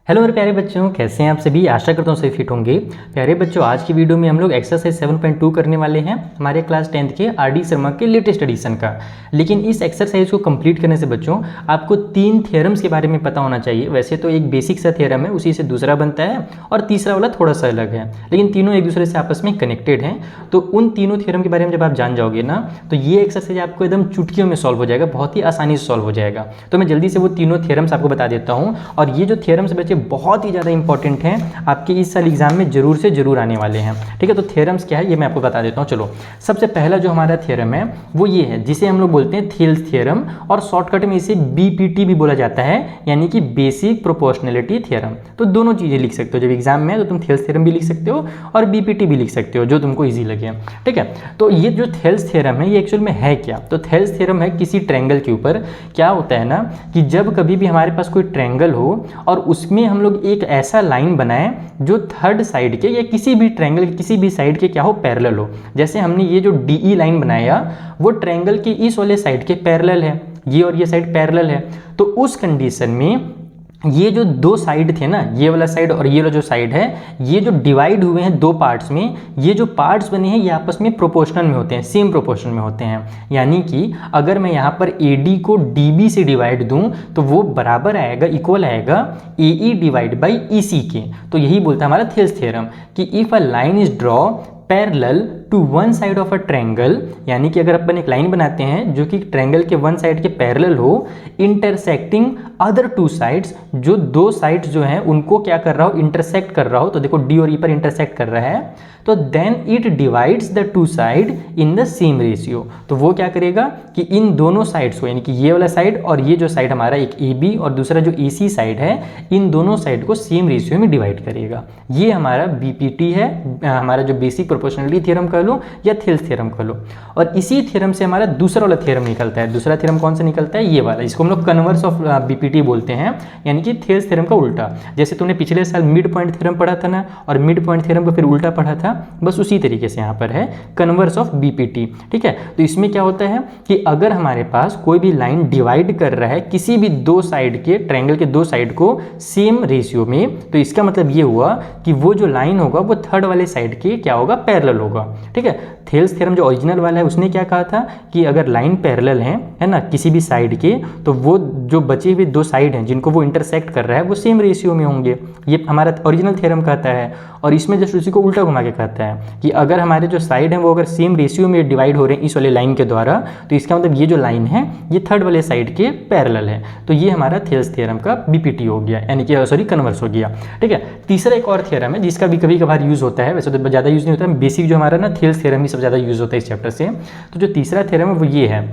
Hello मेरे प्यारे बच्चों, कैसे हैं आप सभी। आशा करता हूँ सही फिट होंगे। प्यारे बच्चों, आज की वीडियो में हम लोग एक्सरसाइज 7.2 करने वाले हैं हमारे क्लास 10th के आर डी शर्मा के लेटेस्ट एडिशन का। लेकिन इस एक्सरसाइज को कंप्लीट करने से बच्चों आपको 3 थ्योरम्स के बारे में पता होना चाहिए। वैसे तो एक बेसिक सा थ्योरम है, उसी से दूसरा बनता है और तीसरा वाला थोड़ा सा अलग है, लेकिन तीनों एक दूसरे से आपस में कनेक्टेड हैं। तो उन तीनों थ्योरम के बारे में जब आप जान जाओगे ना, तो ये एक्सरसाइज आपको एकदम चुटकियों में सॉल्व हो जाएगा, बहुत ही आसानी से सॉल्व हो जाएगा। तो मैं जल्दी से वो तीनों थ्योरम्स आपको बता देता हूँ। और ये जो थ्योरम्स बच्चे बहुत ही ज़्यादा इंपॉर्टेंट हैं, आपके इस साल एग्जाम में जरूर से जरूर आने वाले हैं। ठीक है, तो थ्योरम्स क्या है ये मैं आपको बता देता हूँ। चलो, सबसे पहला जो हमारा थ्योरम है वो ये है, जिसे हम लोग बोलते हैं थेल्स थ्योरम, और शॉर्टकट में इसे बीपीटी भी बोला जाता है, यानी कि बेसिक प्रोपोर्शनलिटी थ्योरम। तो दोनों चीज़ें लिख सकते हो जब एग्जाम में, तो तुम थेल्स थ्योरम भी लिख सकते हो और बीपीटी भी लिख सकते हो, जो तुमको ईजी लगे। ठीक है, तो ये जो थेल्स थ्योरम है ये एक्चुअल में है क्या। तो थेल्स थ्योरम है किसी ट्रायंगल के ऊपर क्या होता है ना, कि जब कभी भी हमारे पास कोई ट्रायंगल हो और उसमें हम लोग एक ऐसा लाइन बनाए जो थर्ड साइड के या किसी भी ट्रायंगल के किसी भी साइड के क्या हो, पैरेलल हो। जैसे हमने ये जो डीई लाइन बनाया वो ट्रायंगल के इस वाले साइड के पैरेलल है, ये और ये साइड पैरेलल है। तो उस कंडीशन में ये जो दो साइड थे ना, ये वाला साइड और ये वाला जो साइड है, ये जो डिवाइड हुए हैं दो पार्ट्स में, ये जो पार्ट्स बने हैं ये आपस में प्रोपोर्शनल में होते हैं, सेम प्रोपोर्शन में होते हैं। यानी कि अगर मैं यहाँ पर AD को DB से डिवाइड दूं तो वो बराबर आएगा, इक्वल आएगा AE डिवाइड बाई EC के। तो यही बोलता है हमारा थेल्स थ्योरम कि if a line is draw parallel to one side of a triangle, यानी कि अगर अपन एक लाइन बनाते हैं जो कि ट्रायंगल के वन साइड के पैरेलल हो, इंटरसेक्टिंग अदर टू साइड्स, जो दो साइड्स जो हैं उनको क्या कर रहा हो, इंटरसेक्ट कर रहा हो। तो देखो D और E पर इंटरसेक्ट कर रहा है, तो then it divides the two side in the same ratio. तो वो क्या करेगा कि इन दोनों साइड्स को, यानी कि ये वाला साइड और ये जो साइड हमारा एक AB और दूसरा जो EC साइड है, इन दोनों साइड को सेम रेशियो में डिवाइड करेगा। ये हमारा BPT है, हमारा जो बेसिक प्रोपोर्शनलिटी थ्योरम कह लो या थेल्स थ्योरम कह लो। और इसी थ्योरम से हमारा दूसरा वाला थ्योरम निकलता है। दूसरा थ्योरम कौन सा निकलता है, ये वाला, इसको हम लोग कन्वर्स ऑफ BPT बोलते हैं, यानी कि थेल्स थ्योरम का उल्टा। जैसे तुमने पिछले साल मिड पॉइंट थ्योरम पढ़ा था ना, और मिड पॉइंट थ्योरम को फिर उल्टा पढ़ा था, बस उसी तरीके से यहाँ पर है कन्वर्स ऑफ BPT। ठीक है, तो इसमें क्या होता है कि अगर हमारे पास कोई भी लाइन डिवाइड कर रहा है किसी भी दो साइड के, ट्रायंगल के दो साइड को सेम रेशियो में, तो इसका मतलब ये हुआ कि वो जो लाइन होगा वो थर्ड वाले साइड के क्या होगा, पैरेलल होगा। ठीक है, थेल्स थ्योरम जो ओरिजिनल वाला है उसने क्या कहा था कि अगर लाइन पैरेलल है ना किसी भी साइड के, तो वो जो बचे हुए दो साइड हैं जिनको वो इंटरसेक्ट कर रहा है वो सेम रेशियो में होंगे। ये हमारा ओरिजिनल थ्योरम कहता है। और इसमें जस्ट उसी को उल्टा घुमा के कहता है कि अगर हमारे जो साइड हैं वो अगर सेम रेशियो में डिवाइड हो रहे हैं इस वाले लाइन के द्वारा, तो इसका मतलब ये जो लाइन है ये थर्ड वाले साइड के पैरेलल है। तो ये हमारा थेल्स थ्योरम का BPT हो गया, यानी कि सॉरी कन्वर्स हो गया। ठीक है, तीसरा एक और थ्योरम है जिसका भी कभी कभार यूज होता है, वैसे तो ज़्यादा यूज नहीं होता है, बेसिक जो हमारा ना थेल्स थ्योरम ही सबसे ज़्यादा यूज होता है इस चैप्टर से। तो जो तीसरा थ्योरम है वो ये है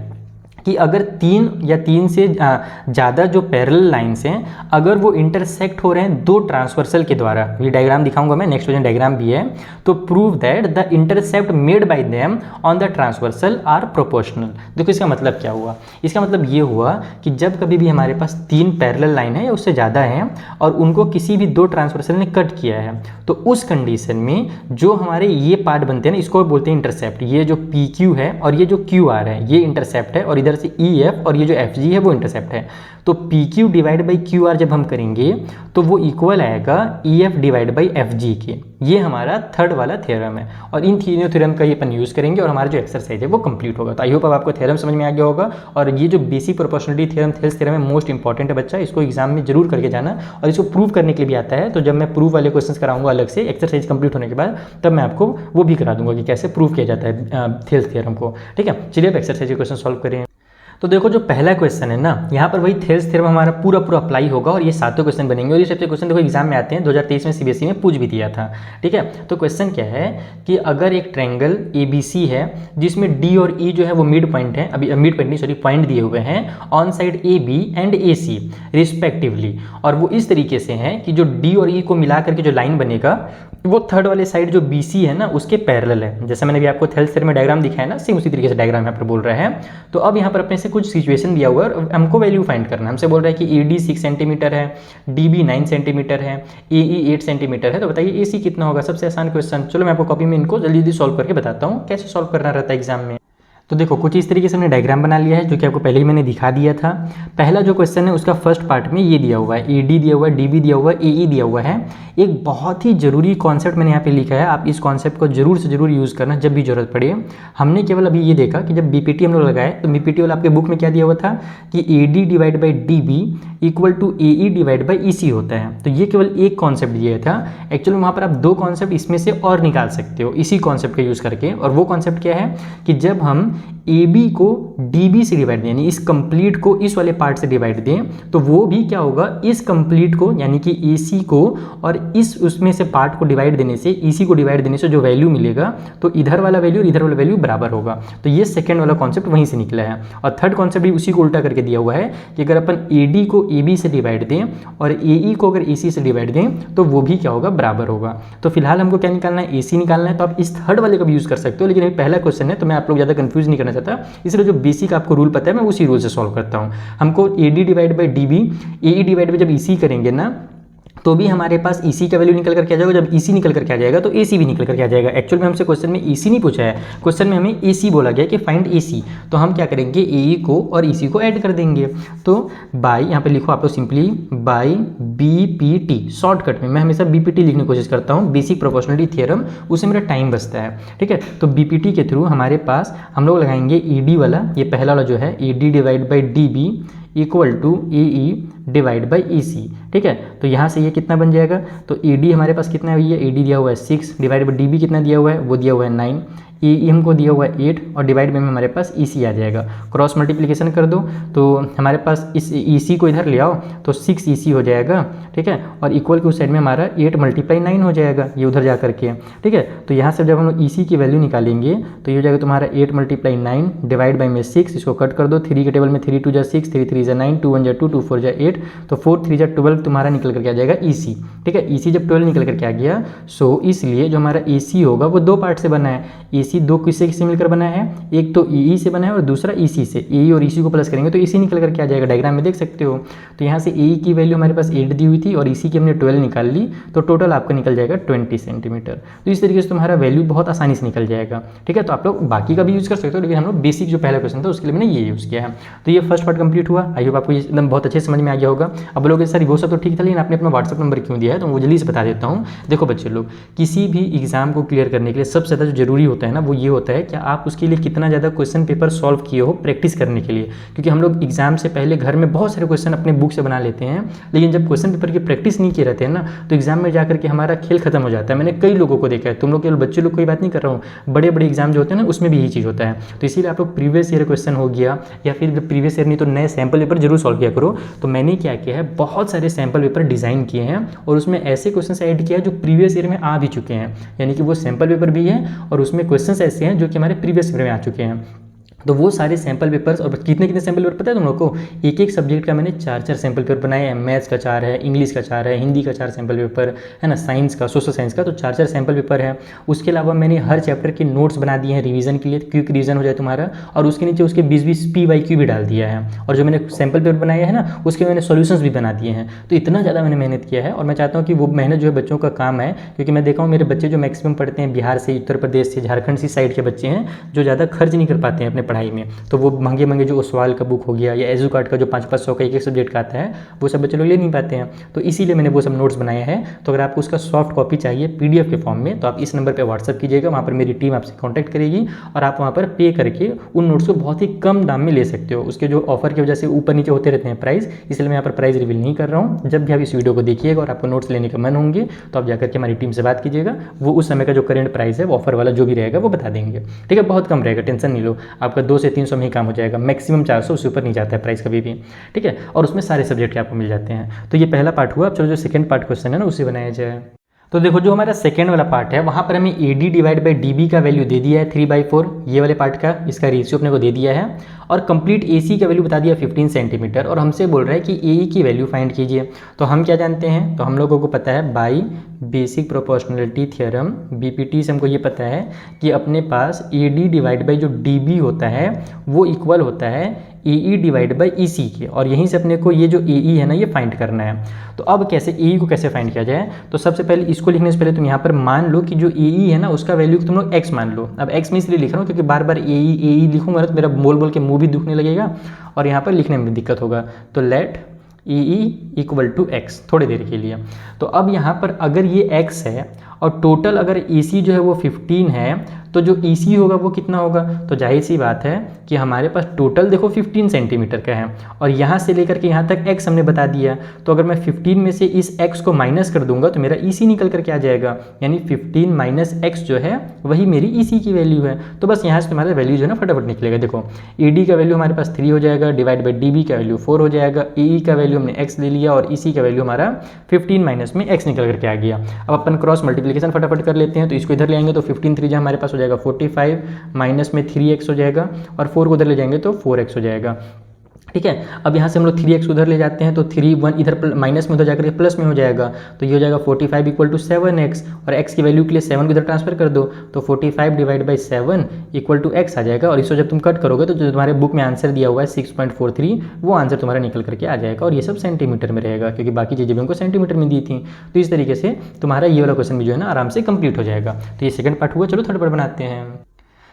कि अगर तीन या तीन से ज़्यादा जो पैरेलल लाइन्स हैं, अगर वो इंटरसेक्ट हो रहे हैं दो ट्रांसवर्सल के द्वारा, ये डायग्राम दिखाऊंगा मैं, नेक्स्ट वर्जन डायग्राम भी है, तो prove that the intercept made by them on the transversal are proportional. देखो इसका मतलब क्या हुआ, इसका मतलब ये हुआ कि जब कभी भी हमारे पास तीन पैरेलल लाइन है या उससे ज़्यादा हैं और उनको किसी भी दो ट्रांसवर्सल ने कट किया है, तो उस कंडीशन में जो हमारे ये पार्ट बनते हैं ना, इसको बोलते हैं इंटरसेप्ट। ये जो PQ है और ये जो QR है ये इंटरसेप्ट है, और इधर से EF और ये जो FG है वो इंटरसेप्ट है। तो PQ डिवाइड बाई QR जब हम करेंगे तो वो इक्वल आएगा EF डिवाइड बाई FG के। ये हमारा थर्ड वाला थ्योरम है, और इन तीनों थ्योरम का ये अपन यूज़ करेंगे और हमारा जो एक्सरसाइज है वो कंप्लीट होगा। तो आई होप अब आपको थ्योरम समझ में आ गया होगा। और ये जो basic proportionality theorem Thales theorem है मोस्ट इंपॉर्टेंट है बच्चा, इसको एग्जाम में जरूर करके जाना, और इसको प्रूव करने के लिए भी आता है। तो जब मैं प्रूव वाले क्वेश्चन कराऊंगा अलग से एक्सरसाइज कंप्लीट होने के बाद, तब मैं आपको वो भी करा दूंगा कि कैसे प्रूव किया जाता है थेल्स थ्योरम को। ठीक है, चलिए अब एक्सरसाइज के क्वेश्चन सॉल्व करें। तो देखो जो पहला क्वेश्चन है ना, यहाँ पर वही थेल्स थ्योरम हमारा पूरा अप्लाई होगा, और ये सातों क्वेश्चन बनेंगे। और ये सबसे क्वेश्चन देखो एग्जाम में आते हैं, 2023 में CBSE में पूछ भी दिया था। ठीक है, तो क्वेश्चन क्या है कि अगर एक ट्रायंगल ABC है जिसमें D और E जो है वो मिड पॉइंट है, अभी मिड पॉइंट नहीं सॉरी पॉइंट दिए हुए हैं on side AB and AC respectively, और वो इस तरीके से हैं कि जो D और E को मिला करके जो लाइन बनेगा वो थर्ड वाले साइड जो BC है ना उसके पैरेलल है। जैसे मैंने भी आपको थेल्स थ्योरम में डायग्राम दिखाया ना, सेम उसी तरीके से डायग्राम यहाँ पर बोल रहे हैं। तो अब यहाँ पर अपने से कुछ सिचुएशन दिया हुआ है और हमको वैल्यू फाइंड करना है। हमसे बोल रहा है कि AD 6 सेंटीमीटर है, DB 9 सेंटीमीटर है, AE 8 सेंटीमीटर है। तो बताइए AC कितना होगा। सबसे आसान क्वेश्चन, चलो मैं आपको कॉपी में इनको जल्दी जल्दी सॉल्व करके बताता हूँ कैसे सॉल्व करना रहता है एग्जाम में। तो देखो कुछ इस तरीके से हमने डायग्राम बना लिया है, जो कि आपको पहले ही मैंने दिखा दिया था। पहला जो क्वेश्चन है उसका फर्स्ट पार्ट में ये दिया हुआ है, AD दिया हुआ है, DB दिया हुआ है, AE दिया हुआ है। एक बहुत ही जरूरी कॉन्सेप्ट मैंने यहाँ पे लिखा है, आप इस कॉन्सेप्ट को जरूर से जरूर यूज़ करना जब भी जरूरत पड़े। हमने केवल अभी ये देखा कि जब BPT हम लोग लगाए तो BPT वाला आपके बुक में क्या दिया हुआ था कि AD divide by DB equal to AE divide by EC होता है। तो ये केवल एक कॉन्सेप्ट दिया था। एक्चुअली वहाँ पर आप दो कॉन्सेप्ट इसमें से और निकाल सकते हो इसी कॉन्सेप्ट का यूज़ करके। और वो कॉन्सेप्ट क्या है कि जब हम AB को DB से डिवाइड दें, यानी इस कंप्लीट को इस वाले पार्ट से डिवाइड दें, तो वो भी क्या होगा, इस कंप्लीट को यानी कि AC को और इस उसमें से पार्ट को डिवाइड देने से, EC को डिवाइड देने से जो वैल्यू मिलेगा, तो इधर वाला वैल्यू और इधर वाला वैल्यू बराबर होगा। तो ये सेकंड वाला कॉन्सेप्ट वहीं से निकला है। और थर्ड कॉन्सेप्ट भी उसी को उल्टा करके दिया हुआ है कि अगर अपन AD को AB से डिवाइड दें और AE को अगर AC से डिवाइड दें तो वो भी क्या होगा, बराबर होगा। तो फिलहाल हमको क्या निकालना है, AC निकालना है। तो आप इस थर्ड वाले का भी यूज़ कर सकते हो, लेकिन अभी पहला क्वेश्चन है तो मैं आप लोग ज़्यादा कंफ्यूज नहीं करना चाहता, इसलिए जो बेसिक आपको रूल पता है मैं उसी रूल से सॉल्व करता हूँ। हमको AD divide by DB, AE divide by जब EC करेंगे ना, तो भी हमारे पास EC का वैल्यू निकल कर के आ जाएगा। जब EC निकल कर के आ जाएगा तो AC भी निकल कर के आ जाएगा। एक्चुअल में हमसे क्वेश्चन में EC नहीं पूछा है, क्वेश्चन में हमें AC बोला गया कि फाइंड AC। तो हम क्या करेंगे, AE को और EC को ऐड कर देंगे। तो बाई, यहाँ पे लिखो आप लोग सिंपली बाई BPT, शॉर्टकट में मैं हमेशा BPT लिखने की कोशिश करता हूँ, बेसिक प्रोपोर्शनलिटी थ्योरम, उससे मेरा टाइम बचता है। ठीक है, तो BPT के थ्रू हमारे पास हम लोग लगाएंगे AD वाला, ये पहला वाला जो है AD divide by DB equal to AE divide by EC। ठीक है, तो यहाँ से ये कितना बन जाएगा, तो AD हमारे पास कितना है, ये AD दिया हुआ है 6 डिवाइड बाई DB कितना दिया हुआ है, वो दिया हुआ है 9, AE हमको दिया हुआ है 8 और डिवाइड में हमारे पास EC आ जाएगा। क्रॉस मल्टीप्लिकेशन कर दो तो हमारे पास इस EC को इधर ले आओ तो 6 EC हो जाएगा। ठीक है, और इक्वल के उस साइड में हमारा 8 मल्टीप्लाई 9 हो जाएगा, ये उधर जा करके। ठीक है, तो यहाँ से जब हम लोग EC की वैल्यू निकालेंगे तो ये हो जाएगा तुम्हारा 8 मल्टीप्लाई 9 डिवाइड बाई में 6, इसको कट कर दो, 3 के टेबल में 3 2 जा 6, 3 3 जा 9, 2 1 जा 2, 2 4 जा 8, तो 4 3 जा 12 तुम्हारा निकल करके आ जाएगा EC। ठीक है, EC जब 12 निकल करके आ गया, सो इसलिए जो हमारा AC होगा वो दो पार्ट से बना है। AC दो किससे मिलकर बना है, एक तो EE से बना है और दूसरा EC से। AE और EC को प्लस करेंगे तो EC निकल करके आ जाएगा, डायग्राम में देख सकते हो। तो यहाँ से AE की वैल्यू हमारे पास 8 दी हुई थी और EC की हमने 12 निकाल ली, तो टोटल आपका निकल जाएगा 20 सेंटीमीटर। तो इस तरीके से तुम्हारा वैल्यू बहुत आसानी से निकल जाएगा। ठीक है, तो आप लोग बाकी का भी यूज़ कर सकते हो, लेकिन हम लोग बेसिक जो पहला क्वेश्चन था उसके लिए मैंने ये यूज़ किया है। तो ये फर्स्ट पार्ट कंप्लीट हुआ। आई होप आपको एकदम बहुत अच्छे समझ में आ गया होगा। अब लोग सर वो सब तो ठीक था, लेकिन आपने अपना व्हाट्सअप नंबर क्यों दिया है, तो मैं जल्दी से बता देता हूँ। देखो बच्चे लोग, किसी भी एग्जाम को क्लियर करने के लिए सबसे ज़्यादा जो जरूरी होता है ना, वो ये होता है कि आप उसके लिए कितना ज़्यादा क्वेश्चन पेपर सॉल्व किए हो प्रैक्टिस करने के लिए। क्योंकि हम लोग एग्जाम से पहले घर में बहुत सारे क्वेश्चन अपने बुक से बना लेते हैं, लेकिन जब क्वेश्चन पेपर की प्रैक्टिस नहीं किए रहते हैं ना, तो एग्जाम में जाकर के हमारा खेल खत्म हो जाता है। मैंने कई लोगों को देखा है, तुम लोग केवल बच्चे लोग कोई बात नहीं कर रहा हूँ, बड़े बड़े एग्जाम जो होते हैं ना उसमें भी यही चीज़ होता है। तो इसीलिए आप लोग प्रीवियस ईयर क्वेश्चन हो गया या फिर प्रीवियस ईयर नहीं तो नए सैम्पल पेपर जरूर सॉल्व किया करो। तो मैंने क्या किया है, बहुत सारे सैम्पल पेपर डिज़ाइन किए हैं और उसमें ऐसे क्वेश्चन ऐड किया है जो प्रीवियस ईयर में आ भी चुके हैं, यानी कि वो सैम्पल पेपर भी है और उसमें क्वेश्चन ऐसे हैं जो कि हमारे प्रीवियस ईयर में आ चुके हैं। तो वो सारे सैम्पल पेपर्स, और कितने सैम्पल पेपर पता है तुम लोग को, एक एक सब्जेक्ट का मैंने 4 सैम्पल पेपर बनाए हैं। मैथ्स का 4 है, इंग्लिश का 4 है, हिंदी का 4 सैम्पल पेपर है ना, साइंस का, सोशल साइंस का, तो 4 सैम्पल पेपर है। उसके अलावा मैंने हर चैप्टर के नोट्स बना दिए हैं रिवीजन के लिए, क्विक रिवीजन हो जाए तुम्हारा, और उसके नीचे उसके 20-20 PYQ भी डाल दिया है। और जो मैंने सैम्पल पेपर बनाए हैं ना, उसके मैंने सोल्यूशंस भी बना दिए हैं। तो इतना ज़्यादा मैंने मेहनत किया है और मैं चाहता हूँ कि वो मेहनत जो है बच्चों का काम है, क्योंकि मैं देखा हूँ मेरे बच्चे जो मैक्सिमम पढ़ते हैं बिहार से, उत्तर प्रदेश से, झारखंड से साइड के बच्चे हैं जो ज़्यादा खर्च नहीं कर पाते हैं अपने पढ़ाई में। तो वो महंगे जो ओसवाल का बुक हो गया या एजुकार्ड का जो 500-500 का एक सब्जेक्ट का आता है, वो सब बच्चे लोग ले नहीं पाते हैं। तो इसीलिए मैंने वो सब नोट्स बनाए हैं। तो अगर आपको उसका सॉफ्ट कॉपी चाहिए PDF के फॉर्म में, तो आप इस नंबर पर व्हाट्सअप कीजिएगा, वहाँ पर मेरी टीम आपसे कॉन्टैक्ट करेगी और आप वहाँ पर पे करके उन नोट्स को बहुत ही कम दाम में ले सकते हो। उसके जो ऑफर की वजह से ऊपर नीचे होते रहते हैं प्राइस, इसलिए मैं यहाँ पर प्राइस रिवील नहीं कर रहा हूँ। जब भी आप इस वीडियो को देखिएगा और आपको नोट्स लेने का मन होंगे तो आप जाकर के हमारी टीम से बात कीजिएगा, वो उस समय का जो करेंट प्राइस है, वो ऑफर वाला जो भी रहेगा वो बता देंगे। ठीक है, बहुत कम रहेगा, टेंशन नहीं लो, आपका 200 से 300 में ही काम हो जाएगा, मैक्सिमम 400, उससे ऊपर नहीं जाता है प्राइस कभी भी। ठीक है, और उसमें सारे सब्जेक्ट आपको मिल जाते हैं। तो ये पहला पार्ट हुआ। अब चलो जो सेकंड पार्ट क्वेश्चन है ना, उसे बनाया जाए। तो देखो जो हमारा सेकेंड वाला पार्ट है, वहाँ पर हमें AD डिवाइड बाई DB का वैल्यू दे दिया है 3/4, ये वाले पार्ट का इसका रेशियो अपने को दे दिया है, और कंप्लीट AC का वैल्यू बता दिया 15 सेंटीमीटर, और हमसे बोल रहा है कि AE की वैल्यू फाइंड कीजिए। तो हम क्या जानते हैं, तो हम लोगों को पता है by basic proportionality theorem, BPT से हमको ये पता है कि अपने पास AD डिवाइड बाई जो DB होता है वो इक्वल होता है AE डिवाइड बाई EC के, और यहीं से अपने को ये जो AE है ना ये फाइंड करना है। तो अब कैसे AE को कैसे फाइंड किया जाए, तो सबसे पहले इसको लिखने से पहले तुम यहाँ पर मान लो कि जो AE है ना उसका वैल्यू तुम लोग x मान लो। अब x मैं इसलिए लिख रहा हूँ क्योंकि बार बार AE लिखूंगा ना तो मेरा बोल बोल के मुंह भी दुखने लगेगा और यहाँ पर लिखने में भी दिक्कत होगा। तो let AE equal to x थोड़ी देर के लिए। तो अब यहाँ पर अगर ये x है और टोटल अगर AC जो है वो 15 है, तो जो EC होगा वो कितना होगा, तो जाहिर सी बात है कि हमारे पास टोटल देखो 15 सेंटीमीटर का है और यहाँ से लेकर के यहाँ तक x हमने बता दिया। तो अगर मैं 15 में से इस x को माइनस कर दूंगा तो मेरा EC निकल करके आ जाएगा, यानी 15 माइनस x जो है वही मेरी EC की वैल्यू है। तो बस यहाँ से तुम्हारा वैल्यू जो है ना फटाफट निकलेगा। देखो AD का वैल्यू हमारे पास 3 हो जाएगा, डिवाइड बाई DB का वैल्यू 4 हो जाएगा, AE का वैल्यू हमने x ले लिया और EC का वैल्यू हमारा 15 माइनस में x निकल करके आ गया। अब अपन क्रॉस मल्टीप्लिकेशन फटाफट कर लेते हैं। तो इसको इधर ले आएंगे तो 15 3 हमारे पास हो जाएगा 45, माइनस में 3x हो जाएगा और 4 को उधर ले जाएंगे तो 4x हो जाएगा। ठीक है, अब यहाँ से हम लोग 3x उधर ले जाते हैं तो 3 1 इधर माइनस में उधर जाकर के प्लस में हो जाएगा। तो ये हो जाएगा 45 इक्वल टू 7x और x की वैल्यू के लिए 7 को इधर ट्रांसफर कर दो तो 45 divide by 7 equal to x आ जाएगा। और इसको जब तुम कट करोगे तो जो तुम्हारे बुक में आंसर दिया हुआ है 6.43 वो आंसर तुम्हारा निकल करके आ जाएगा। और ये सब सेंटीमीटर में रहेगा क्योंकि बाकी चीज़ें भी हमको सेंटीमीटर में दी थी। तो इस तरीके से तुम्हारा ये वाला क्वेश्चन भी जो है ना आराम से कंप्लीट हो जाएगा। तो ये सेकंड पार्ट हुआ। चलो थर्ड पार्ट बनाते हैं।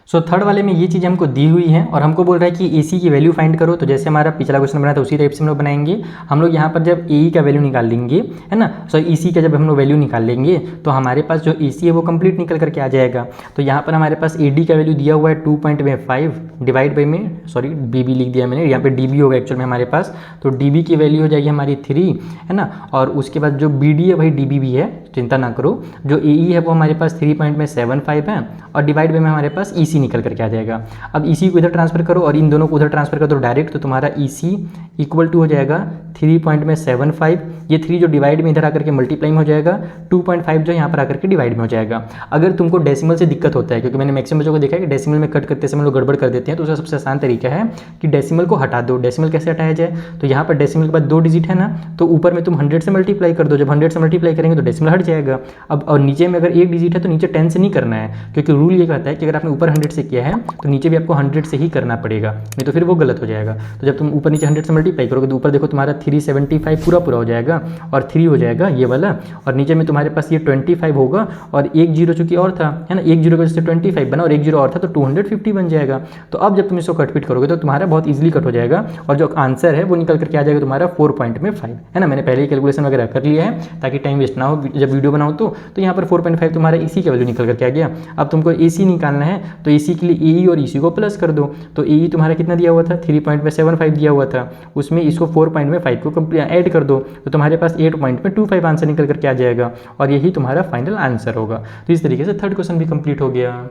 सो थर्ड वाले में ये चीज़ हमको दी हुई है और हमको बोल रहा है कि AC की वैल्यू फाइंड करो। तो जैसे हमारा पिछला क्वेश्चन बना था उसी टाइप से हम लोग बनाएंगे। हम लोग यहाँ पर जब AE का वैल्यू निकाल लेंगे है ना, सो EC का जब हम लोग वैल्यू निकाल लेंगे तो हमारे पास जो AC है वो कंप्लीट निकल करके आ जाएगा। तो यहाँ पर हमारे पास AD का वैल्यू दिया हुआ है 2.5 डिवाइड बाई में, सॉरी DB लिख दिया मैंने, यहाँ पे DB होगा एक्चुअल में हमारे पास। तो DB की वैल्यू हो जाएगी हमारी 3 है ना, और उसके बाद जो BD है वही DB भी है, चिंता ना करो। जो AE है वो हमारे पास 3.75 है और डिवाइड बाई में हमारे पास EC निकल करके आ जाएगा। अब EC को इधर ट्रांसफर करो और इन दोनों को उधर ट्रांसफर कर दो डायरेक्ट, तो तुम्हारा EC इक्वल टू हो जाएगा 3.75। ये 3 जो डिवाइड में इधर आकर के मल्टीप्लाई में हो जाएगा, 2.5 जो यहाँ पर आकर के डिवाइड में हो जाएगा। अगर तुमको डेसिमल से दिक्कत होता है, क्योंकि मैंने मैक्सिमम बच्चों को देखा है कि डेसिमल में कट करते समय लोग गड़बड़ कर देते हैं, तो उसका सबसे आसान तरीका है कि डेसिमल को हटा दो। डेसिमल कैसे हटाया जाए, तो यहाँ पर डेसिमल के बाद 2 डिजिट है ना, तो ऊपर में तुम 100 से मल्टीप्लाई कर दो। जब 100 से मल्टीप्लाई करेंगे तो डेसिमल हट जाएगा। अब और नीचे में अगर 1 डिजिट है तो नीचे 10 से नहीं करना है, क्योंकि रूल ये कहता है कि अगर आपने ऊपर 100 से किया है तो नीचे भी आपको 100 से ही करना पड़ेगा, नहीं तो फिर वो गलत हो जाएगा। तो जब तुम ऊपर नीचे 100 से मल्टीप्लाई करोगे तो ऊपर देखो तुम्हारा 375 पूरा हो जाएगा और 3 हो जाएगा ये वाला, और नीचे में तुम्हारे पास ये 25 होगा और एक जीरो चूंकि और था है ना, एक जीरो की वजह से 25 बना और एक जीरो और था तो 250 बन जाएगा। तो अब जब तुम इसको कटपिट करोगे तो तुम्हारा बहुत ईजिली कट हो जाएगा और जो आंसर है वो निकल करके आ जाएगा तुम्हारा 4.5 है ना। मैंने पहले ही कैलकुलेशन वगैरह कर लिया है ताकि टाइम वेस्ट ना हो जब वीडियो बनाओ तो यहाँ पर 4.5 तुम्हारा EC का वैल्यू निकल करके आ गया। अब तुमको AC निकालना है तो AC के लिए AE और EC को प्लस कर दो। तो AE तुम्हारा कितना दिया हुआ था, 3.75 दिया हुआ था, उसमें इसको 4.5 को ऐड कर दो तो तुम्हारे पास 8.25 आंसर निकल करके आ जाएगा और यही तुम्हारा फाइनल आंसर होगा। तो इस तरीके से थर्ड क्वेश्चन भी कंप्लीट हो गया।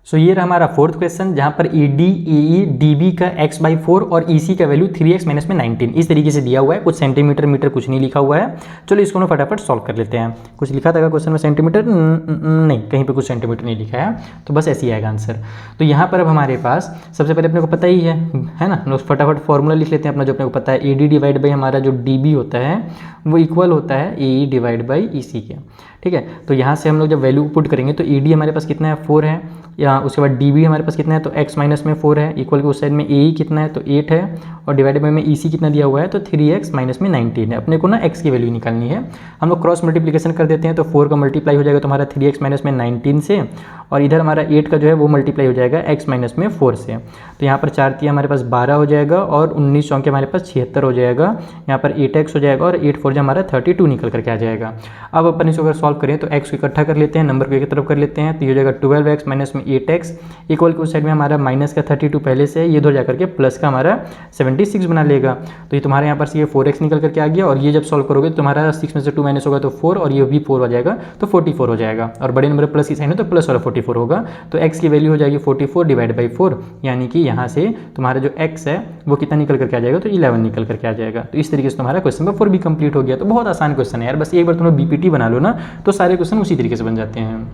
सो ये रहा हमारा फोर्थ क्वेश्चन जहाँ पर AD AE DB का x/4 और EC का वैल्यू 3x माइनस में 19 इस तरीके से दिया हुआ है। कुछ सेंटीमीटर मीटर कुछ नहीं लिखा हुआ है। चलो इसको ना फटाफट सॉल्व कर लेते हैं। कुछ लिखा था क्वेश्चन में सेंटीमीटर, नहीं कहीं पे कुछ सेंटीमीटर नहीं लिखा है, तो बस ऐसे ही आएगा आंसर। तो यहाँ पर अब हमारे पास सबसे पहले अपने को पता ही है ना, फटाफट फॉर्मूला लिख लेते हैं अपना जो अपने को पता है। AD डिवाइड बाई हमारा जो DB होता है वो इक्वल होता है AE डिवाइड बाई EC के। ठीक है, तो यहाँ से हम लोग जब वैल्यू पुट करेंगे तो AD हमारे पास कितना है 4 है, या उसके बाद DB हमारे पास कितना है तो x माइनस में 4 है, इक्वल के उस साइड में AE कितना है तो 8 है और डिवाइडेड बाई में EC कितना दिया हुआ है तो 3x माइनस में 19 है। अपने को ना x की वैल्यू निकालनी है। हम लोग क्रॉस मल्टीप्लिकेशन कर देते हैं तो 4 का मल्टीप्लाई हो जाएगा तुम्हारा 3x माइनस में 19 से और इधर हमारा 8 का जो है वो मल्टीप्लाई हो जाएगा x माइनस में 4 से। तो यहाँ पर 4 3 हमारे पास 12 हो जाएगा और 19 चौके हमारे पास 76 हो जाएगा। यहाँ पर 8x हो जाएगा और 8 4 जो हमारा 32 निकल करके आ जाएगा। अब अपन इसको अगर सॉल्व करें तो x को इकट्ठा कर लेते हैं, नंबर को एक तरफ कर लेते हैं तो ये हो जाएगा 12x माइनस में 8x इक्वल के उस साइड में हमारा माइनस का 32 पहले से ये इधर जाकर के प्लस का हमारा 76 बना लेगा। तो ये तुम्हारे यहाँ पर से ये 4x निकल करके आ गया और ये जब सॉल्व करोगे तो तुम्हारा 6 में से 2 माइनस होगा तो 4 और ये भी 4 हो जाएगा तो 44 हो जाएगा। और बड़े नंबर प्लस की साइन है तो प्लस वाला 44 होगा। तो x की वैल्यू हो जाएगी 44 डिवाइड बाई 4, यानी कि यहाँ से तुम्हारा जो x है वो कितना निकल करके आ जाएगा तो 11 निकल करके आ जाएगा। तो इस तरीके से तुम्हारा क्वेश्चन नंबर 4 भी कंप्लीट हो गया। तो बहुत आसान क्वेश्चन है यार, बस एक बार तुम लोग BPT बना लो ना तो सारे क्वेश्चन उसी तरीके से बन जाते हैं।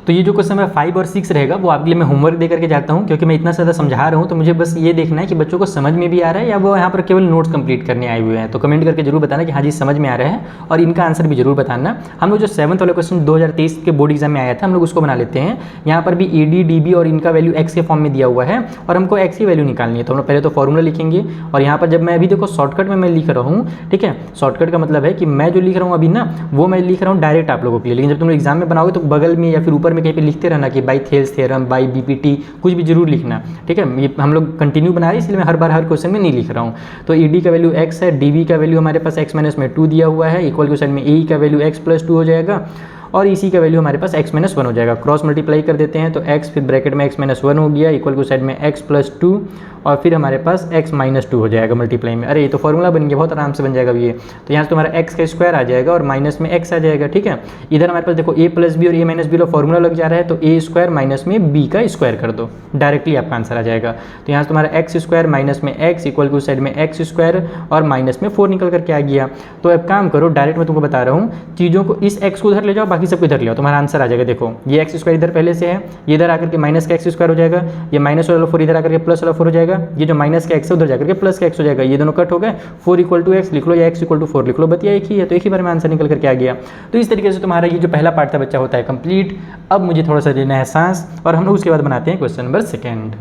तो ये जो क्वेश्चन नंबर 5 और 6 रहेगा वो आपके लिए मैं होमवर्क दे करके जाता हूँ, क्योंकि मैं इतना ज़्यादा समझा रहा हूँ तो मुझे बस ये देखना है कि बच्चों को समझ में भी आ रहा है या वो यहाँ पर केवल नोट्स कंप्लीट करने आए हुए हैं। तो कमेंट करके जरूर बताना कि हाँ जी समझ में आ रहा है, और इनका आंसर भी जरूर बताना। हम लोग जो 7th वाला क्वेश्चन 2023 के बोर्ड एग्जाम में आया था हम लोग उसको बना लेते हैं। यहाँ पर भी AD DB और इनका वैल्यू x के फॉर्म में दिया हुआ है और हमको x की वैल्यू निकालनी है। तो हम लोग पहले तो फॉर्मूला लिखेंगे, और यहाँ पर जब मैं अभी देखो शॉर्टकट में मैं लिख रहा हूँ, ठीक है। शॉर्टकट का मतलब है कि मैं जो लिख रहा हूँ अभी ना वो मैं लिख रहा हूँ डायरेक्ट आप लोगों के लिए, लेकिन जब तुम लोग एग्जाम में बनाओगे तो बगल में या फिर ऊपर में कहीं पे लिखते रहना कि by Thales theorem, by BPT, कुछ भी जरूर लिखना, ठीक है। ये हम लोग कंटिन्यू बना रहे हैं इसलिए मैं हर बार हर क्वेश्चन में नहीं लिख रहा हूँ। तो ED का वैल्यू x है, DB का वैल्यू हमारे पास x-2 दिया हुआ है, इक्वल के साइड में AE का वैल्यू x+2 हो जाएगा, और इसी का वैल्यू हमारे पास x-1 हो जाएगा। क्रॉस मल्टीप्लाई कर देते हैं तो x फिर ब्रैकेट में x-1 हो गया, इक्वल के साइड में x+2, और फिर हमारे पास x-2 हो जाएगा मल्टीप्लाई में। अरे ये तो फॉर्मूला बन गया, बहुत आराम से बन जाएगा ये। तो यहाँ से तुम्हारा x का स्क्वायर आ जाएगा और माइनस में x आ जाएगा, ठीक है। इधर हमारे पास देखो a+b और a-b का फॉर्मूला लग जा रहा है, तो a² माइनस में b का स्क्वायर कर दो, डायरेक्टली आपका आंसर आ जाएगा। तो यहाँ से तुम्हारा x² माइनस में x इक्वल टू साइड में x² और माइनस में 4 निकल करके आ गया। तो अब काम करो, डायरेक्ट मैं तुमको बता रहा हूँ, चीज़ों को इस x को उधर ले जाओ, बाकी सबको इधर ले आओ, तुम्हारा आंसर आ जाएगा। देखो ये x² इधर पहले से है, ये इधर आकर के माइनस का x² हो जाएगा, ये माइनस वाला 4 इधर आकर के प्लस वाला 4 हो जाएगा, ये जो माइनस का x है उधर जाकर के प्लस का x हो जाएगा, ये दोनों कट हो गए, 4 इक्वल टू x लिख लो या x इक्वल टू 4 लिख लो, बतिया एक ही है, तो एक ही बार में आंसर निकल करके आ गया। तो इस तरीके से तुम्हारा ये जो पहला पार्ट था बच्चा होता है कंप्लीट। अब मुझे थोड़ा सा लेना है सांस, और हम लोग उसके बाद बनाते हैं क्वेश्चन नंबर 2।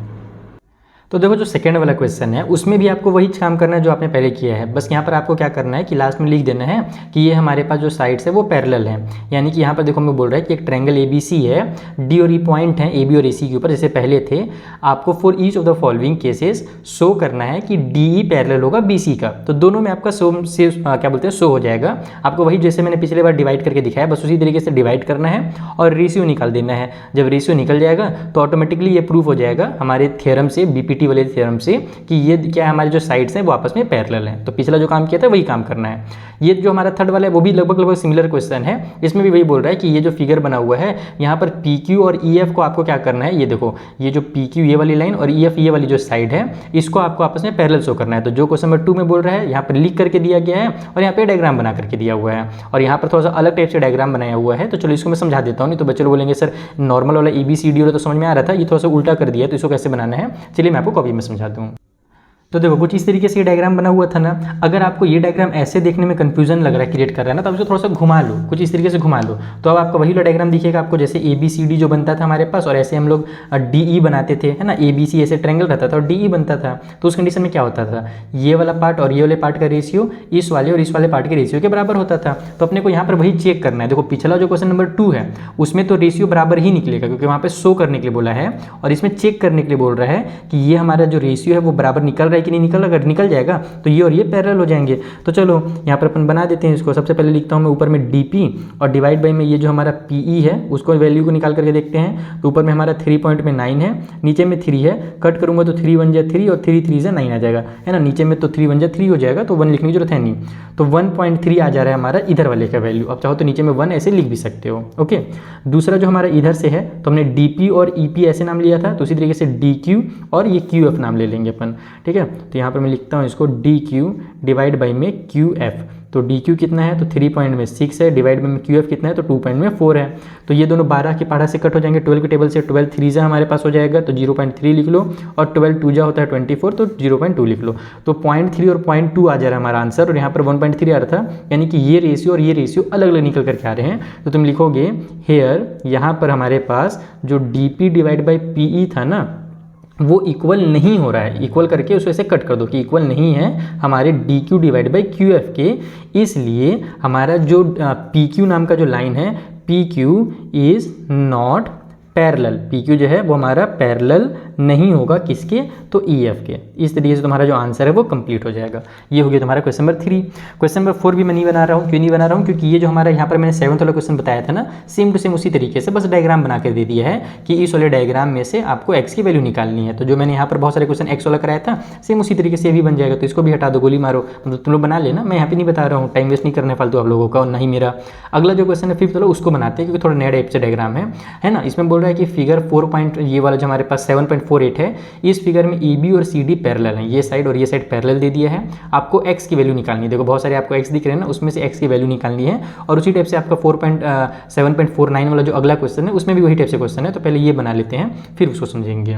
तो देखो जो सेकंड वाला क्वेश्चन है उसमें भी आपको वही काम करना है जो आपने पहले किया है, बस यहाँ पर आपको क्या करना है कि लास्ट में लिख देना है कि ये हमारे पास जो साइड्स है वो पैरेलल है। यानी कि यहाँ पर देखो हमें बोल रहा है कि एक ट्रायंगल ABC है, D और E पॉइंट है AB और AC के ऊपर, जैसे पहले थे। आपको for each of the following cases show करना है कि DE पैरेलल होगा BC का, तो दोनों में आपका क्या बोलते हैं शो हो जाएगा। आपको वही जैसे मैंने पिछले बार डिवाइड करके दिखाया, बस उसी तरीके से डिवाइड करना है और रेशियो निकाल देना है। जब रेशियो निकल जाएगा तो ऑटोमेटिकली ये प्रूफ हो जाएगा हमारे थ्योरम से, BPT वाले थ्योरम से, कि ये क्या हमारे जो साइड्स हैं वो आपस में पैरेलल हैं। तो पिछला जो काम किया था वही काम करना है। ये जो हमारा थर्ड वाला है वो भी लगभग सिमिलर क्वेश्चन है। इसमें भी वही बोल रहा है कि ये जो फिगर बना हुआ है यहाँ पर PQ और EF को आपको क्या करना है, ये देखो ये जो PQ ये वाली लाइन और EF ये वाली जो साइड है इसको आपको आपस में पैरेलल शो करना है। तो जो क्वेश्चन नंबर 2 में बोल रहा है यहाँ पर लिख करके दिया गया है और यहाँ पे डायग्राम बना करके दिया हुआ है, और यहाँ पर थोड़ा सा अलग टाइप से डायग्राम बनाया हुआ है। तो चलो इसको मैं समझा देता हूँ, नहीं तो बच्चे लोग बोलेंगे सर नॉर्मल वाला ABCD वाला तो समझ में आ रहा था, ये थोड़ा सा उल्टा कर दिया, तो इसको कैसे बनाना है चलिए मैं आपको कॉपी में समझा दूँ। तो देखो कुछ इस तरीके से ये डायग्राम बना हुआ था ना। अगर आपको ये डायग्राम ऐसे देखने में कंफ्यूजन लग रहा है, क्रिएट कर रहा है ना, तो आप इसको थोड़ा सा घुमा लो, कुछ इस तरीके से घुमा लो, तो अब आपका वही वाला डायग्राम दिखेगा आपको, जैसे ABCD जो बनता था हमारे पास, और ऐसे हम लोग DE बनाते थे, है ना। ABC ऐसे ट्रायंगल रहता था और DE बनता था। तो उस कंडीशन में क्या होता था, ये वाला पार्ट और ये वाले पार्ट का रेशियो इस वाले और इस वाले पार्ट के रेशियो के बराबर होता था। तो अपने को यहाँ पर वही चेक करना है। देखो पिछला जो क्वेश्चन नंबर 2 है उसमें तो रेशियो बराबर ही निकलेगा, क्योंकि वहाँ पे शो करने के लिए बोला है, और इसमें चेक करने के लिए बोल रहा है कि ये हमारा जो रेशियो है वो बराबर निकल रहा है कि नहीं निकल रहा। अगर निकल जाएगा तो ये और ये पैरेलल हो जाएंगे। तो चलो यहाँ पर अपन बना देते हैं इसको। सबसे पहले लिखता हूँ मैं ऊपर में DP और डिवाइड बाई में ये जो हमारा PE है उसको वैल्यू को निकाल करके देखते हैं। तो ऊपर में हमारा 3.9 है, नीचे में 3 है, कट करूँगा तो 3 1 जा 3 और 3 3 जा 9 आ जाएगा, है ना। नीचे में तो 3 1 जा 3 हो जाएगा, तो 1 लिखने की जरूरत है नहीं। तो 1.3 आ जा रहा है हमारा इधर वाले का वैल्यू। अब चाहो तो नीचे में 1 ऐसे लिख भी सकते हो, ओके। दूसरा जो हमारा इधर से है तो हमने DP और EP ऐसे नाम लिया था, तो उसी तरीके से DQ और ये QF नाम ले लेंगे अपन, ठीक है। तो यहाँ पर मैं लिखता हूँ इसको DQ डिवाइड बाई में QF। तो DQ कितना है तो 3.6 है, डिवाइड में QF कितना है तो 2.4 है। तो ये दोनों 12 के पहाड़ा से कट हो जाएंगे, 12 के टेबल से 12 3 जा हमारे पास हो जाएगा, तो 0.3 लिख लो, और 12 2 जा होता है 24, तो 0.2 लिख लो। तो 0.3 और 0.2 आ जा रहा है हमारा आंसर, और यहाँ पर 1.3 आ रहा था, यानी कि ये रेशियो और ये रेशियो अलग अलग निकल करके आ रहे हैं। तो तुम लिखोगे हेयर, यहाँ पर हमारे पास जो DP डिवाइड बाई PE था ना वो इक्वल नहीं हो रहा है, इक्वल करके उसको ऐसे कट कर दो कि इक्वल नहीं है हमारे DQ डिवाइड बाई QF के, इसलिए हमारा जो PQ नाम का जो लाइन है PQ is not parallel. PQ जो है वो हमारा पैरेलल नहीं होगा किसके, तो EF के। इस तरीके से तुम्हारा जो आंसर है वो कंप्लीट हो जाएगा। ये हो गया तुम्हारा क्वेश्चन नंबर 3। क्वेश्चन नंबर 4 भी मैं नहीं बना रहा हूँ। क्यों नहीं बना रहा हूँ, क्योंकि ये जो हमारा यहाँ पर मैंने 7th वाला क्वेश्चन बताया था ना, सेम टू सेम उसी तरीके से बस डायग्राम बना कर दे दिया है कि इस वाले डायग्राम में से आपको x की वैल्यू निकालनी है। तो जो मैंने यहाँ पर बहुत सारे क्वेश्चन x वाला कराया था सेम उसी तरीके से ये भी बन जाएगा। तो इसको भी हटा दो, गोली मारो, मतलब तुम लोग बना लेना, मैं यहाँ पे नहीं बता रहा हूँ, टाइम वेस्ट नहीं करना फालतू आप लोगों का और नहीं मेरा। अगला जो क्वेश्चन है 5th वाला उसको बनाते हैं, क्योंकि थोड़ा नया टाइप से डायग्राम है ना। इसमें बोल रहा है कि फिगर 4 पॉइंट ये वाला जो हमारे पास 7.5 7.48 है। इस फिगर में ए बी और सी डी पैरेलल है, ये साइड और ये साइड पैरेलल दे दिया है। आपको x की वैल्यू निकालनी है, देखो बहुत सारे आपको x दिख रहे हैं ना, उसमें से x की वैल्यू निकालनी है। और उसी टाइप से आपका 7.49 वाला जो अगला क्वेश्चन है उसमें भी वही टाइप से क्वेश्चन है। तो पहले ये बना लेते हैं फिर उसको समझेंगे।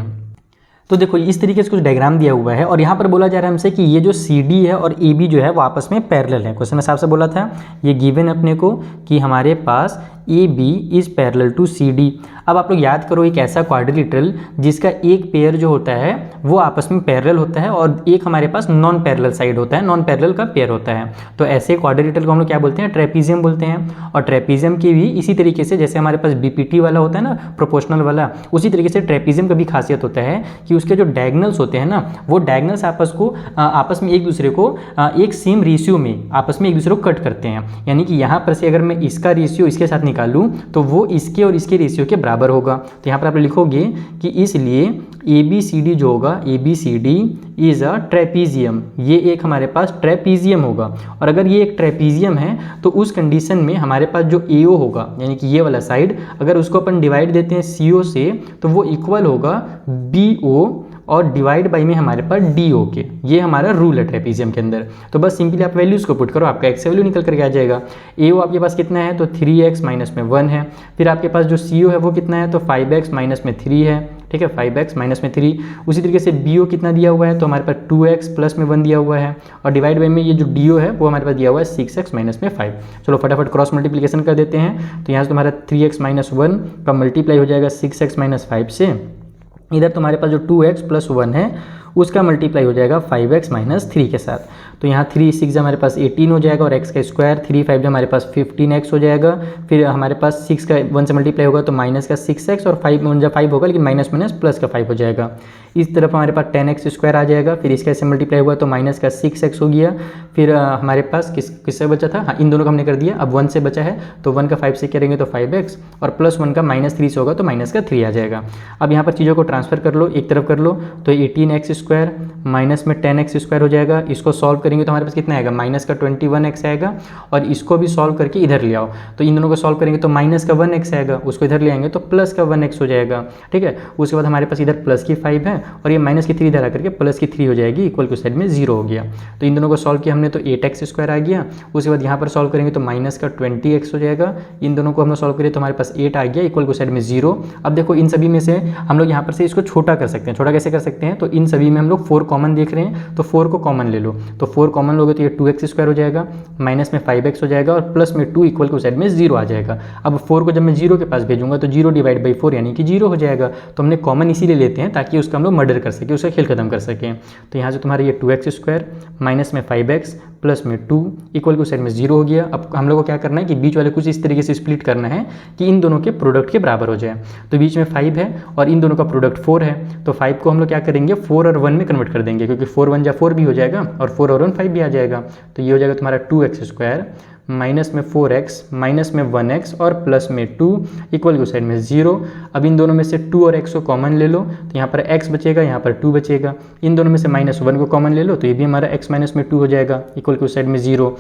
तो देखो इस तरीके से कुछ डायग्राम दिया हुआ है और यहाँ पर बोला जा रहा है हमसे कि ये जो सी डी है और ए बी जो है वो आपस में पैरेलल है। क्वेश्चन में साफ से बोला था ये गिवन अपने को कि हमारे पास A B is parallel to C D. अब आप लोग याद करो एक ऐसा क्वाड्रिलेटरल जिसका एक पेयर जो होता है वो आपस में पैरेलल होता है और एक हमारे पास नॉन पैरेलल साइड होता है, नॉन पैरेलल का पेयर होता है। तो ऐसे क्वाड्रिलेटरल को हम लोग क्या बोलते हैं, ट्रेपीजियम बोलते हैं। और ट्रेपीजियम की भी इसी तरीके से जैसे हमारे पास बीपीटी वाला होता है ना, प्रोपोर्शनल वाला, उसी तरीके से ट्रेपीजियम का भी खासियत होता है कि उसके जो डायगनल्स होते हैं ना, वो डायगनल्स आपस में एक दूसरे को एक सेम रेशियो में आपस में एक दूसरे को कट करते हैं। यानी कि यहाँ पर से अगर मैं इसका रेशियो इसके साथ निकालूं तो वो इसके और इसके रेशियो के बराबर होगा। तो यहाँ पर आप लिखोगे कि इसलिए ए बी सी डी जो होगा, A B C D is a trapezium, ये एक हमारे पास ट्रेपीजियम होगा। और अगर ये एक ट्रेपीजियम है तो उस कंडीशन में हमारे पास जो ए ओ होगा यानी कि ये वाला साइड, अगर उसको अपन डिवाइड देते हैं सी ओ से तो वो इक्वल होगा बी ओ और डिवाइड बाई में हमारे पास डी ओ के। ये हमारा रूल है ट्रेपीजियम के अंदर। तो बस सिंपली आप वैल्यूज को पुट करो, आपका एक्स वैल्यू निकल करके आ जाएगा। ए ओ आपके पास कितना है तो 3x माइनस में 1 है। फिर आपके पास जो सी ओ है वो कितना है तो 5x माइनस में 3 है, ठीक है, 5x माइनस में 3। उसी तरीके से बी ओ कितना दिया हुआ है तो हमारे पास 2x प्लस में 1 दिया हुआ है। और डिवाइड बाई में ये जो डी ओ है वो हमारे पास दिया हुआ है 6x माइनस में 5। चलो फटाफट क्रॉस मल्टीप्लीकेशन कर देते हैं। तो यहाँ से तुम्हारा 3x माइनस 1 का मल्टीप्लाई हो जाएगा 6x माइनस 5 से। इधर तुम्हारे पास जो 2x प्लस 1 है उसका मल्टीप्लाई हो जाएगा 5x माइनस 3 के साथ। तो यहाँ 3 6 हमारे पास 18 हो जाएगा और x का स्क्वायर 3 5 हमारे पास 15x हो जाएगा। फिर हमारे पास 6 का 1 से मल्टीप्लाई होगा तो माइनस का 6x और 5 1 5 होगा, लेकिन माइनस माइनस प्लस का 5 हो जाएगा। इस तरफ हमारे पास 10x स्क्वायर आ जाएगा। फिर इसका ऐसे मल्टीप्लाई हुआ तो माइनस का 6x हो गया। फिर हमारे पास किससे बचा था, हाँ इन दोनों का हमने कर दिया। अब 1 से बचा है तो 1 का 5 से करेंगे तो 5x और प्लस 1 का माइनस 3 से होगा तो माइनस का 3 आ जाएगा। अब यहाँ पर चीज़ों को ट्रांसफर कर लो, एक तरफ कर लो तो 18x स्क्वायर माइनस में 10x स्क्वायर हो जाएगा। इसको सॉल्व करेंगे तो हमारे पास कितना आएगा, माइनस का 21x आएगा। और इसको भी सॉल्व करके इधर ले आओ तो इन दोनों को सॉल्व करेंगे तो माइनस का 1x आएगा, उसको इधर ले आएंगे तो प्लस का 1x हो जाएगा, ठीक है। उसके बाद हमारे पास इधर प्लस की 5 है और ये माइनस की 3 इधर आकर के प्लस की 3 हो जाएगी, इक्वल टू साइड में 0 हो गया। तो इन दोनों को सॉल्व किया हमने तो 8x स्क्वायर आ गया। उसके बाद यहाँ पर सॉल्व करेंगे तो माइनस का 20x हो जाएगा। इन दोनों को हम लोग सॉल्व करें तो हमारे पास 8 आ गया, इक्वल टू साइड में 0। अब देखो इन सभी में से हम लोग यहाँ पर से इसको छोटा कर सकते हैं। छोटा कैसे कर सकते हैं, तो इन सभी में हम लोग 4 कॉमन देख रहे हैं तो 4 को कॉमन ले लो। तो 4 कॉमन लोगे तो ये 2x स्क्वायर हो जाएगा, माइनस में 5x हो जाएगा और प्लस में 2 इक्वल टू साइड में 0 आ जाएगा। अब 4 को जब मैं 0 के पास भेजूंगा तो 0 डिवाइड बाई 4 यानी कि 0 हो जाएगा। तो हमने कॉमन इसीलिए लेते हैं ताकि उसका हम लोग मर्डर कर सकें, उसका खेल खत्म कर सकें। तो यहाँ से तुम्हारा ये 2x स्क्वायर माइनस में 5x प्लस में 2 इक्वल टू साइड में 0 हो गया। अब हम लोग को क्या करना है कि बीच वाले कुछ इस तरीके से स्प्लिट करना है कि इन दोनों के प्रोडक्ट के बराबर हो जाए। तो बीच में 5 है और इन दोनों का प्रोडक्ट 4 है तो 5 को हम लोग क्या करेंगे 4 और 1 में कन्वर्ट कर देंगे, क्योंकि 4 1 जा 4 भी हो जाएगा और 4 और 1 5 भी आ जाएगा। तो ये हो जाएगा तुम्हारा 2x स्क्वायर माइनस में 4x माइनस में 1x और प्लस में 2 इक्वल टू साइड में 0। अब इन दोनों में से 2 और x को कॉमन ले लो तो यहाँ पर x बचेगा, यहाँ पर 2 बचेगा। इन दोनों में से माइनस 1 को कॉमन ले लो तो ये भी हमारा x माइनस में 2 हो जाएगा, इक्वल टू साइड में 0।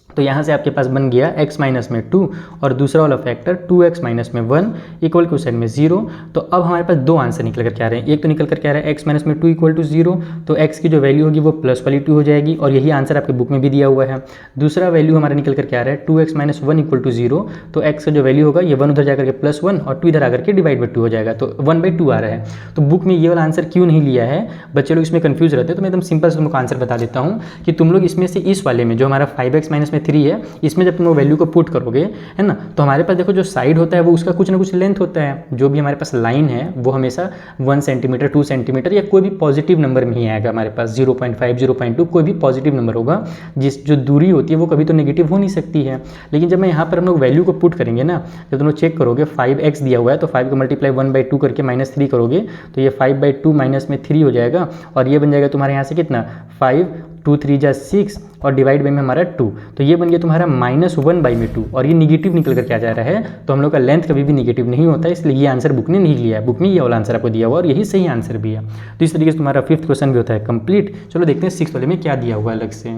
तो यहाँ से आपके पास बन गया x माइनस में 2 और दूसरा वाला फैक्टर 2x माइनस में 1 इक्वल टू साइड में 0। तो अब हमारे पास दो आंसर निकल कर के आ रहे हैं। एक तो निकल कर के आ रहा है x माइनस में 2 इक्वल टू 0, तो x की जो वैल्यू होगी वो प्लस वाली 2 हो जाएगी और यही आंसर आपके बुक में भी दिया हुआ है। दूसरा वैल्यू हमारा निकल कर के आ रहा है 2x माइनस 1 इक्वल टू 0, तो x का जो वैल्यू होगा ये 1 उधर जाकर के प्लस 1 और 2 इधर आकर के डिवाइड बाई 2 हो जाएगा, तो 1/2 आ रहा है। तो बुक में ये वाला आंसर क्यों नहीं लिया है, बच्चे लोग इसमें कन्फ्यूज रहते हैं। तो मैं एकदम सिंपल से तुमको आंसर बता देता हूँ कि तुम लोग इसमें से इस वाले में जो हमारा 5x माइनस में 3 है, इसमें जब तुम वैल्यू को पुट करोगे है ना, तो हमारे पास देखो जो साइड होता है वो उसका कुछ ना कुछ लेंथ होता है। जो भी हमारे पास लाइन है वो हमेशा 1 सेंटीमीटर 2 सेंटीमीटर या कोई भी पॉजिटिव नंबर में ही आएगा। हमारे पास 0.5 0.2 कोई भी पॉजिटिव नंबर होगा। जिस जो दूरी होती है वो कभी तो नेगेटिव हो नहीं सकती है। लेकिन जब मैं यहाँ पर हम लोग वैल्यू को पुट करेंगे ना, जब तुम लोग चेक करोगे 5x दिया हुआ है तो 5 को मल्टीप्लाई 1/2 करके -3 करोगे तो ये 5/2 माइनस में 3 हो जाएगा और ये बन जाएगा तुम्हारे यहाँ से कितना 5 2 3 जा 6 और डिवाइड बाई में हमारा 2, तो ये बन गया तुम्हारा -1/2 और ये निगेटिव निकल कर क्या जा रहा है। तो हम लोग का लेंथ कभी भी निगेटिव नहीं होता है, इसलिए ये आंसर बुक ने नहीं लिया है। बुक में ये वाला आंसर आपको दिया हुआ और यही सही आंसर भी है। तो इस तरीके से तुम्हारा 5th क्वेश्चन भी होता है कंप्लीट। चलो देखते हैं 6th वाले में क्या दिया हुआ है अलग से।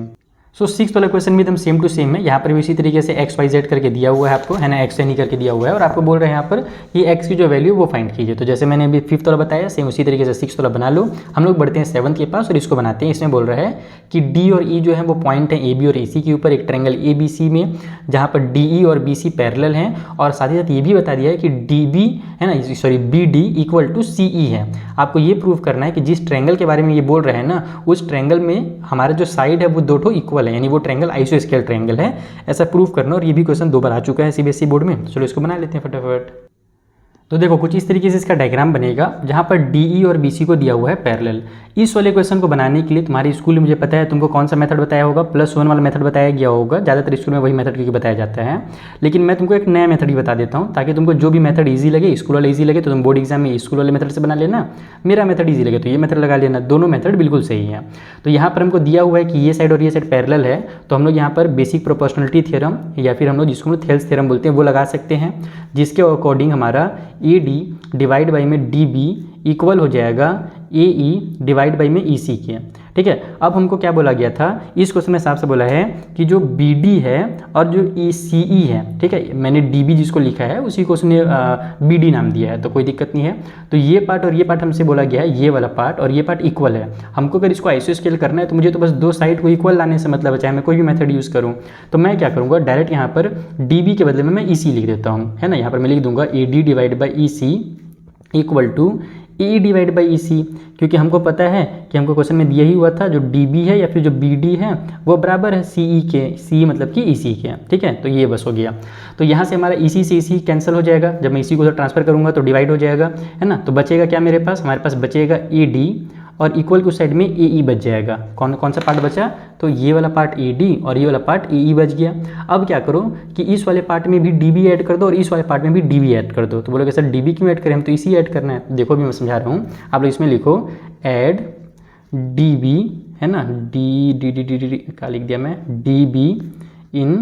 सो सिक्स वाला क्वेश्चन भी एकदम सेम टू सेम है। यहाँ पर भी इसी तरीके से एक्स वाई जेड करके दिया हुआ है आपको, है ना, एक्स एन करके दिया हुआ है और आपको बोल रहे हैं यहाँ पर ये एक्स की जो वैल्यू वो फाइंड कीजिए। तो जैसे मैंने अभी फिफ्थ वाला बताया सेम उसी तरीके से सिक्स वाला बना लो। हम लोग बढ़ते हैं सेवंथ के पास और इसको बनाते हैं। इसमें बोल रहा है कि डी और ई जो है वो पॉइंट है ए बी और ए सी के ऊपर एक ट्रायंगल ए बी सी में, जहाँ पर डी ई और बी सी पैरेलल हैं और साथ ही साथ ये भी बता दिया है कि डी बी है ना, sorry B D equal to C E है। आपको ये प्रूव करना है कि जिस ट्रायंगल के बारे में ये बोल रहे हैं ना, उस ट्रायंगल में हमारा जो साइड है वो दो ठो इक्वल है, यानी वो ट्रायंगल आइसोस्केल ट्रायंगल है, ऐसा प्रूव करना। और ये भी क्वेश्चन 2 बार आ चुका है सीबीएसई बोर्ड में। चलो इसको बना लेते हैं फटाफट। तो देखो कुछ इस तरीके से इसका डायग्राम बनेगा, जहाँ पर डी ई और बी सी को दिया हुआ है पैरेलल। इस वाले क्वेश्चन को बनाने के लिए तुम्हारे स्कूल में मुझे पता है तुमको कौन सा मेथड बताया होगा, +1 वाला मेथड बताया गया होगा। ज़्यादातर स्कूल में वही मेथड क्योंकि बताया जाता है, लेकिन मैं तुमको एक नया मेथड ही बता देता हूँ ताकि तुमको जो भी मेथड ईजी लगे, स्कूल वाला ईजी लगे तो तुम बोर्ड एग्जाम में स्कूल वाले मेथड से बना लेना, मेरा मेथड ईजी लगे तो ये मेथड लगा लेना। दोनों मेथड बिल्कुल सही है। तो यहाँ पर हमको दिया हुआ है कि ये साइड और ये साइड पैरेलल है, तो हम लोग यहाँ पर बेसिक प्रोपोर्शनलिटी थ्योरम या फिर हम लोग जिसको थेल्स थ्योरम बोलते हैं वो लगा सकते हैं, जिसके अकॉर्डिंग हमारा ए डी डिवाइड बाई में डी बी इक्वल हो जाएगा ए ई डिवाइड बाई में ई सी के। ठीक है, अब हमको क्या बोला गया था इस क्वेश्चन में हिसाब से बोला है कि जो बी डी है और जो ई सी ई है, ठीक है, मैंने डी बी जिसको लिखा है उसी को उसने बी डी नाम दिया है, तो कोई दिक्कत नहीं है। तो ये पार्ट और ये पार्ट हमसे बोला गया है, ये वाला पार्ट और ये पार्ट इक्वल है। हमको अगर इसको आइसोस्केल करना है तो मुझे तो बस दो साइड को इक्वल लाने से मतलब है, चाहे मैं कोई भी मेथड यूज़ करूँ। तो मैं क्या करूँगा, डायरेक्ट यहाँ पर डी बी के बदले में मैं ई सी लिख देता हूँ, है ना। यहाँ पर मैं लिख दूंगा A D divide by E C equal to E divide by E C, क्योंकि हमको पता है कि हमको क्वेश्चन में दिया ही हुआ था जो डी बी है या फिर जो बी डी है वो बराबर है सी ई के, सी मतलब कि ई सी के। ठीक है, तो ये बस हो गया। तो यहाँ से हमारा ई सी से ई सी कैंसिल हो जाएगा, जब मैं इसी को ट्रांसफर करूँगा तो डिवाइड हो जाएगा, है ना। तो बचेगा क्या मेरे पास, हमारे पास बचेगा ए डी और इक्वल के उस साइड में ए ई बच जाएगा। कौन कौन सा पार्ट बचा, तो ये वाला पार्ट ए डी और ये वाला पार्ट ए ई बच गया। अब क्या करो कि इस वाले पार्ट में भी डी बी ऐड कर दो और इस वाले पार्ट में भी डी बी ऐड कर दो। तो बोलोगे सर डी बी क्यों ऐड करें, हम तो इसी ऐड करना है। देखो भी मैं समझा रहा हूँ, आप लोग इसमें लिखो ऐड डी बी, है ना, D D D D D क्या लिख दिया मैं, D be in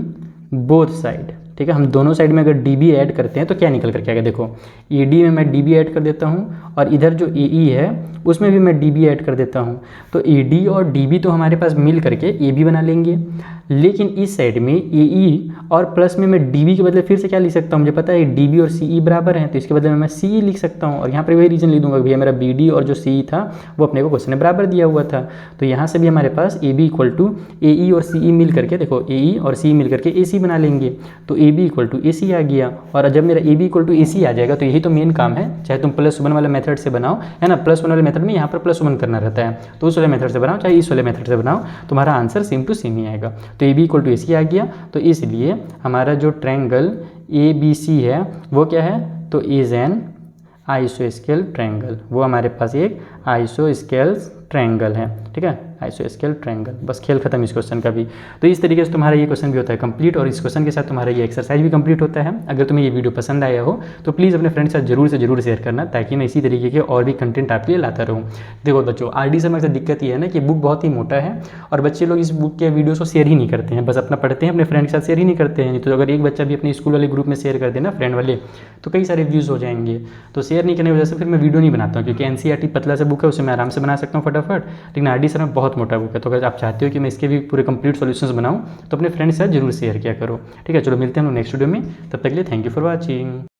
both side. ठीक है, हम दोनों साइड में अगर डी बी ऐड करते हैं तो क्या निकल कर के आएगा, देखो ए डी में मैं डी बी ऐड कर देता हूँ और इधर जो ए ई है उसमें भी मैं डी बी ऐड कर देता हूँ। तो ए डी और डी बी तो हमारे पास मिल करके ए बी बना लेंगे, लेकिन इस साइड में ए ई और प्लस में मैं डी बी के बदले फिर से क्या लिख सकता हूँ, मुझे पता है डी बी और सी ई बराबर हैं, तो इसके बदले में मैं सी ई लिख सकता हूँ और यहाँ पर वही रीजन लिख दूंगा भैया मेरा बी डी और जो सी ई था वो अपने को क्वेश्चन में बराबर दिया हुआ था। तो यहाँ से भी हमारे पास ए बी इक्वल टू ए ई और सी ई मिल करके, देखो ए ई और सी ई मिल करके ए सी बना लेंगे, तो ए बी इक्वल टू ए सी आ गया। और जब मेरा ए बी इक्वल टू ए सी आ जाएगा तो यही तो मेन काम है, चाहे तुम +1 वाला मेथड से बनाओ, है ना, +1 वाले मेथड में यहाँ पर +1 करना रहता है, तो उस वाले मेथड से बनाओ चाहे इस वाले मेथड से बनाओ, तुम्हारा आंसर सेम टू सेम ही आएगा। तो ए बी इक्वल टू ए सी आ गया, तो इसलिए हमारा जो ट्रायंगल ए बी सी है वो क्या है, तो इज एन आइसोस्केल ट्रायंगल, वो हमारे पास एक आइसोस्केल ट्रायंगल है। ठीक है, आइसोस्केल ट्रायंगल, बस खेल खत्म इस क्वेश्चन का भी। तो इस तरीके से तुम्हारा ये क्वेश्चन भी होता है कंप्लीट और इस क्वेश्चन के साथ तुम्हारा ये एक्सरसाइज भी कंप्लीट होता है। अगर तुम्हें ये वीडियो पसंद आया हो तो प्लीज़ अपने फ्रेंड्स के साथ जरूर से जरूर शेयर करना, ताकि मैं इसी तरीके के और भी कंटेंट आपके लिए लाता रहूँ। देखो बच्चों, RD शर्मा से दिक्कत ये है ना कि बुक बहुत ही मोटा है और बच्चे लोग इस बुक के वीडियोज़ को शेयर ही नहीं करते हैं, बस अपना पढ़ते हैं, अपने फ्रेंड के साथ शेयर ही नहीं करते हैं। तो अगर एक बच्चा भी अपने स्कूल वाले ग्रुप में शेयर कर देना फ्रेंड वाले, तो कई सारे व्यूज़ हो जाएंगे। तो शेयर नहीं करने की वजह से फिर मैं वीडियो नहीं बनाता हूँ, क्योंकि NCERT पतला सा बुक है, उसे मैं आराम से बना सकता हूँ फटाफट, लेकिन RD शर्मा बहुत मोटा बुक है। तो अगर आप चाहते हो कि मैं इसके भी पूरे कंप्लीट सॉल्यूशंस बनाऊं तो अपने फ्रेंड्स के साथ जरूर शेयर किया करो। ठीक है, चलो मिलते हैं हम नेक्स्ट वीडियो में, तब तक के लिए थैंक यू फॉर वॉचिंग।